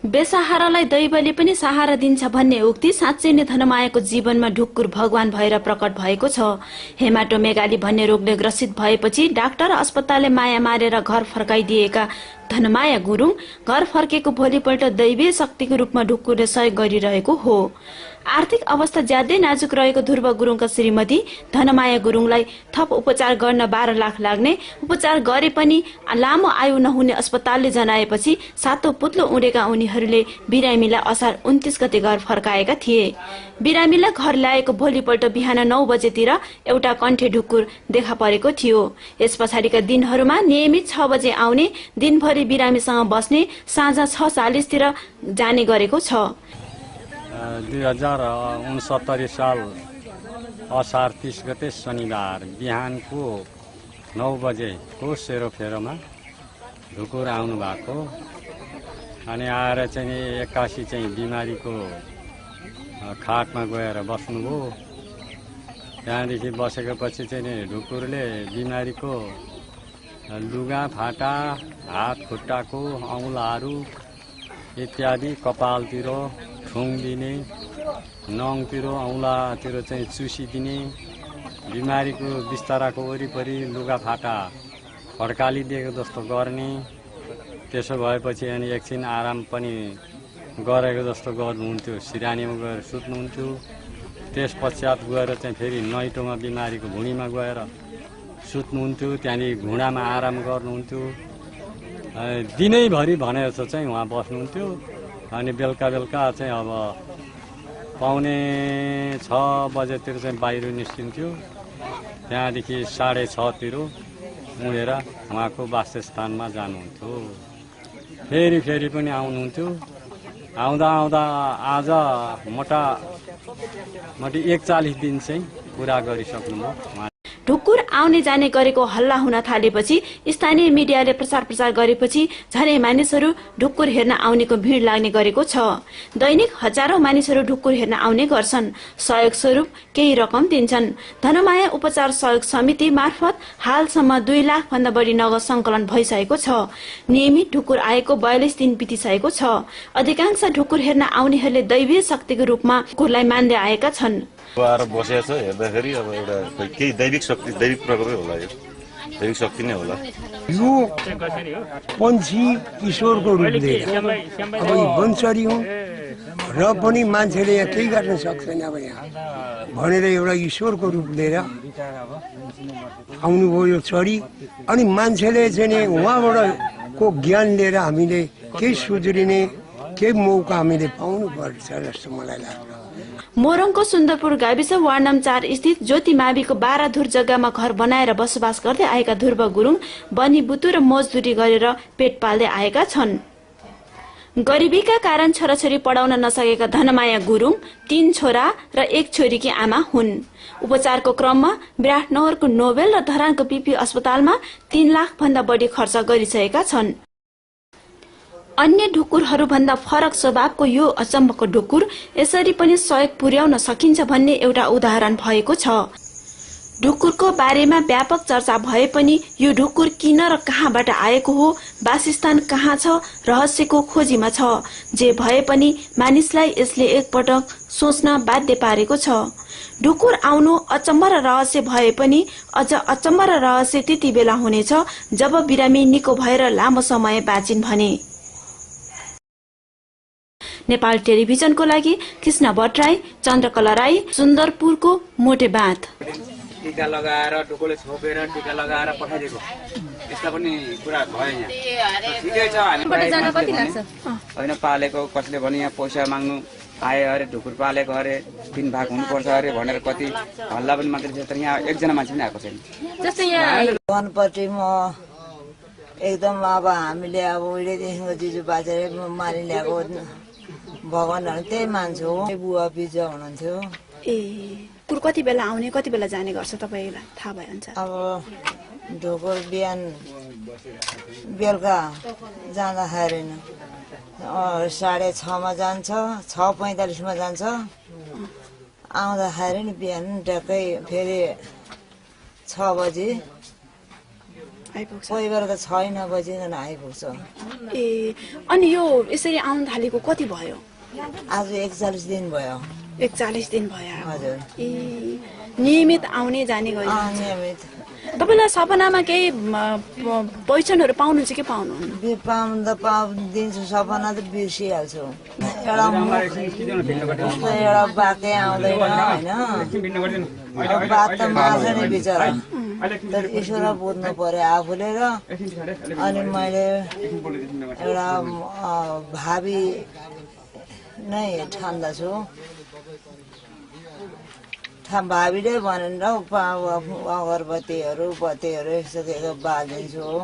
बेसहारालाई दैवले पनि सहारा दिन्छ भन्ने उक्ति साँच्चै नै धनमायाको जीवनमा ढुक्कुर भगवान भएर प्रकट भएको छ। हेमाटोमेगाली भन्ने रोगले ग्रसित भएपछि डाक्टर अस्पतालले माया मारेर घर फर्काइदिएका धनमाया गुरुङ घर फर्केको भोलिपल्ट दैवीय शक्तिको रूपमा ढुक्कुरले सहयोग गरिरहेको हो। आर्थिक अवस्था ज्यादै नाजुक रहेको ध्रुव गुरुङका श्रीमती धनमाया गुरुङलाई थप उपचार गर्न 12 लाख लाग्ने, उपचार गरे पनि लामो आयु नहुने अस्पतालले जनाएपछि सातो पुत्लो उडेका उनीहरूले बिरामीलाई असार 29 गते घर फर्काएका थिए। बिरामीलाई घर ल्याएको भोलिपल्ट बिहान 9 बजेतिर एउटा कण्ठे ढुक्कुर देखा परेको थियो। यस पछाडिका दिनहरूमा नियमित 6 बजे आउने, दिनभरि बिरामीसँग बस्ने, साँझ 6:40 तिर जाने गरेको छ। 2069 साल असार 30 गते शनिबार बिहानको 9 बजेको सेरोफेरोमा ढुकुर आउनु भएको। अनि आएर चाहिँ 81 चाहिँ बिमारीको खाटमा गएर बस्नुभयो। त्यहाँदेखि बसेको पछि चाहिँ ढुकुरले बिमारीको लुगा फाटा, हात खुट्टाको औँलाहरू इत्यादि कपालतिर ठुङ्दिने, नङतिर औँलातिर चाहिँ चुसिदिने, बिमारीको बिस्ताराको वरिपरि लुगा फाटा फड्कालिदिएको जस्तो गर्ने। त्यसो भएपछि अनि एकछिन आराम पनि गरेको जस्तो गर्नुहुन्थ्यो, सिरानीमा गएर सुत्नुहुन्थ्यो। त्यस पश्चात गएर चाहिँ फेरि नैटोमा बिमारीको भुँडीमा गएर सुत्नुहुन्थ्यो, त्यहाँदेखि घुँडामा आराम गर्नुहुन्थ्यो। दिनैभरि भने जस्तो चाहिँ उहाँ बस्नुहुन्थ्यो। अनि बेलुका चाहिँ अब 5:45 बजेतिर चाहिँ बाहिर निस्किन्थ्यो। त्यहाँदेखि 6:30 तिर उडेर उहाँको वासस्थानमा जानुहुन्थ्यो। फेरि पनि आउनुहुन्थ्यो। आउँदा आज मोटामोटी 41 दिन चाहिँ पुरा गरिसक्नुभयो। ढुक्कुर आउने जाने गरेको हल्ला हुन थालेपछि स्थानीय मिडियाले प्रचार गरेपछि झनै मानिसहरू ढुक्कुर हेर्न आउनेको भिड लाग्ने गरेको छ। दैनिक हजारौं मानिसहरू ढुक्कुर हेर्न आउने गर्छन्। सहयोग स्वरूप केही रकम दिन्छन्। धनमाया उपचार सहयोग समिति मार्फत हालसम्म 2 लाख भन्दा बढी नगद संकलन भइसकेको छ। नियमित ढुक्कुर आएको 42 दिन बितिसकेको छ। अधिकांश ढुक्कुर हेर्न आउनेहरूले दैवीय शक्तिको रूपमा ढुक्कुरलाई मान्दै आएका छन्। आएर बसेको छ हेर्दाखेरि अब एउटा केही दैविक शक्ति, दैविक प्रकोपै होला। यो दैविक शक्ति नै होला। यो पन्छी ईश्वरको रूपले अब वंशरी हो र पनि मान्छेले यहाँ केही गर्न सक्दैन अब यहाँ भनेर एउटा ईश्वरको रूप लिएर आउनुभयो यो चरी। अनि मान्छेले चाहिँ उहाँबाट को ज्ञान लिएर हामीले केही सुध्रिने केही मौका हामीले पाउनु पर्छ जस्तो मलाई लाग्छ। मोरङको सुन्दरपुर गाविस वार्ड नम्बर 4 स्थित ज्योति माविको 12 धुर जग्गामा घर बनाएर बसोबास गर्दै आएका ध्रुव गुरुङ बनी बुतु र मजदुरी गरेर पेट पाल्दै आएका छन्। गरिबीका कारण छोराछोरी पढाउन नसकेका धनमाया गुरुङ 3 छोरा र 1 छोरीकी आमा हुन्। उपचारको क्रममा विराटनगरको नोबेल र धरानको पीपी अस्पतालमा 3 लाख भन्दा बढी खर्च गरिसकेका छन्। अन्य ढुक्कुरहरू भन्दा फरक स्वभावको यो अचम्मको ढुक्कुर यसरी पनि सहयोग पुर्याउन सकिन्छ भन्ने एउटा उदाहरण भएको छ। ढुक्कुरको बारेमा व्यापक चर्चा भए पनि यो ढुक्कुर किन र कहाँबाट आएको हो, वासस्थान कहाँ छ, रहस्यको खोजीमा छ। जे भए पनि मानिसलाई यसले एकपटक सोच्न बाध्य पारेको छ। ढुक्कुर आउनु अचम्म र रहस्य भए पनि अझ अचम्म र रहस्य त्यति बेला हुनेछ जब बिरामी निको भएर लामो समय बाँचिन् भने। नेपाल टेलिभिजनको लागि कृष्ण भट्टराई, चन्द्रकला राई, सुन्दरपुरको मोटे बाँध। टीका लगाएर ढुकुरले छोपेर टीका लगाएर पठाइदिएको यस्ता पनि कुरा भयो यहाँ। ठिकै छ, हामी होइन पालेको कसले भने यहाँ पैसा माग्नु आए अरे ढुकुर पालेको अरे 3 भाग हुनुपर्छ अरे भनेर कति हल्ला पनि मात्रै छ। तर यहाँ एकजना मान्छे पनि आएको छैन। जस्तै यहाँ वनपट्टि म एकदम अब हामीले अब उहिलेदेखिको जिजु बाजेले मारि ल्याएको भगवानहरू त्यही मान्छे हो। बुवा बिजुवा हुनुहुन्थ्यो। ढुकुर कति बेला आउने कति बेला जाने गर्छ तपाईँलाई थाहा भयो हुन्छ? अब ढुकुर बिहान बेलुका जाँदाखेरि 6:30 मा जान्छ, 6:45 मा जान्छ। आउँदाखेरि नि बिहान टक्कै फेरि 6 बजे आइपुग्छ कोही बेला त 6 नबजिकन आइपुग्छ। ए अनि यो यसरी आउन थालेको कति भयो? आज 41 दिन भयो। 41 दिन भयो। हजुर ए नियमित आउने जाने गरी नियमित तपाईँलाई सपनामा केही पहिचानहरू पाउनुहुन्छ कि पाउनुहुन्न? पाउनु त दिन्छु, सपना त बिर्सिहाल्छु। एउटा बाकै आउँदैन होइन, बात त मार्छ नि बिचरा, तर ईश्वर बुझ्नु पर्यो आफूले। र अनि मैले एउटा भावी नै ठान्दछु, भावीले भनेर अगरबत्तीहरू बत्तीहरू यसो बालिदिन्छु हो।